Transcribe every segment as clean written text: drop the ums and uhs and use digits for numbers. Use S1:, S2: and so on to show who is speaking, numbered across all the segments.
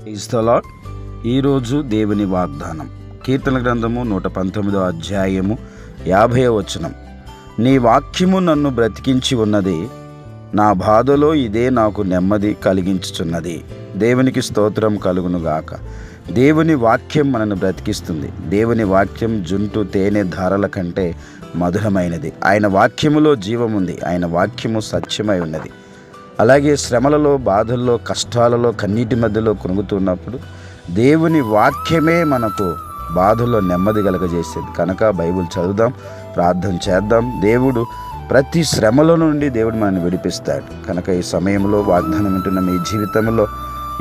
S1: Praise the lord. ఈరోజు దేవుని వాగ్దానం కీర్తన గ్రంథము 119 అధ్యాయము 50వ వచనం. నీ వాక్యము నన్ను బ్రతికించి ఉన్నది, నా బాధలో ఇదే నాకు నెమ్మది కలిగించుచున్నది. దేవునికి స్తోత్రం కలుగునుగాక. దేవుని వాక్యం మనను బ్రతికిస్తుంది. దేవుని వాక్యం జుంటు తేనె ధారల కంటే మధురమైనది. ఆయన వాక్యములో జీవముంది. ఆయన వాక్యము సత్యమై ఉన్నది. అలాగే శ్రమలలో, బాధల్లో, కష్టాలలో, కన్నీటి మధ్యలో కృంగుతున్నప్పుడు దేవుని వాక్యమే మనకు బాధల్లో నెమ్మది కలగజేసేది. కనుక బైబిల్ చదువుదాం, ప్రార్థన చేద్దాం. దేవుడు ప్రతి శ్రమలో నుండి దేవుడు మనల్ని విడిపిస్తాడు. కనుక ఈ సమయంలో వాగ్దానం ఉంటున్న మీ జీవితంలో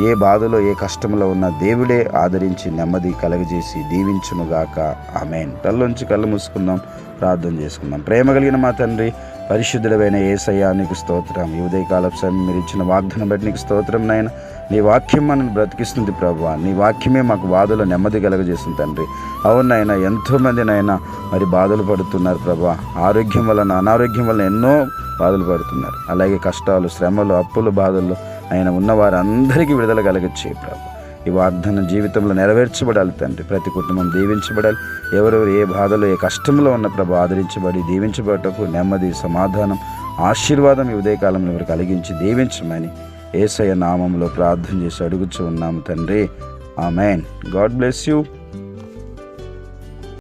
S1: ఏ బాధలో, ఏ కష్టంలో ఉన్న దేవుడే ఆదరించి నెమ్మది కలగజేసి దీవించునుగాక. ఆమేన్. తల్లోంచి కళ్ళు మూసుకుందాం, ప్రార్థన చేసుకుందాం. ప్రేమ కలిగిన మా తండ్రి, పరిశుద్ధుడైన యేసయ్యా నీకు స్తోత్రం. ఈ ఉదయకాలపు సమయం మీరు ఇచ్చిన వాగ్దానం బట్టి నీకు స్తోత్రం నాయన. నీ వాక్యం మనల్ని బ్రతికిస్తుంది ప్రభువా. నీ వాక్యమే మాకు బాధలో నెమ్మది కలగజేస్తుంది తండ్రి. అవును నాయన, ఎంతోమంది నాయన మరి బాధలు పడుతున్నారు ప్రభువా. ఆరోగ్యం వలన, అనారోగ్యం వలన ఎన్నో బాధలు పడుతున్నారు. అలాగే కష్టాలు, శ్రమలు, అప్పులు, బాధల్లో ఆయన ఉన్నవారందరికీ విడుదల కలగచ్చే ప్రభు. ఈ వాగ్దానం జీవితంలో నెరవేర్చబడాలి తండ్రి. ప్రతి కుటుంబం దీవించబడాలి. ఎవరెవరు ఏ బాధలో, ఏ కష్టంలో ఉన్న ప్రభు ఆదరించబడి దీవించబడటకు నెమ్మది, సమాధానం, ఆశీర్వాదం ఈ ఉదయకాలంలో ఎవరు కలిగించి దీవించమని యేసయ్య నామంలో ప్రార్థన చేసి అడుగుచూ ఉన్నాము తండ్రి. ఆమెన్. God bless you.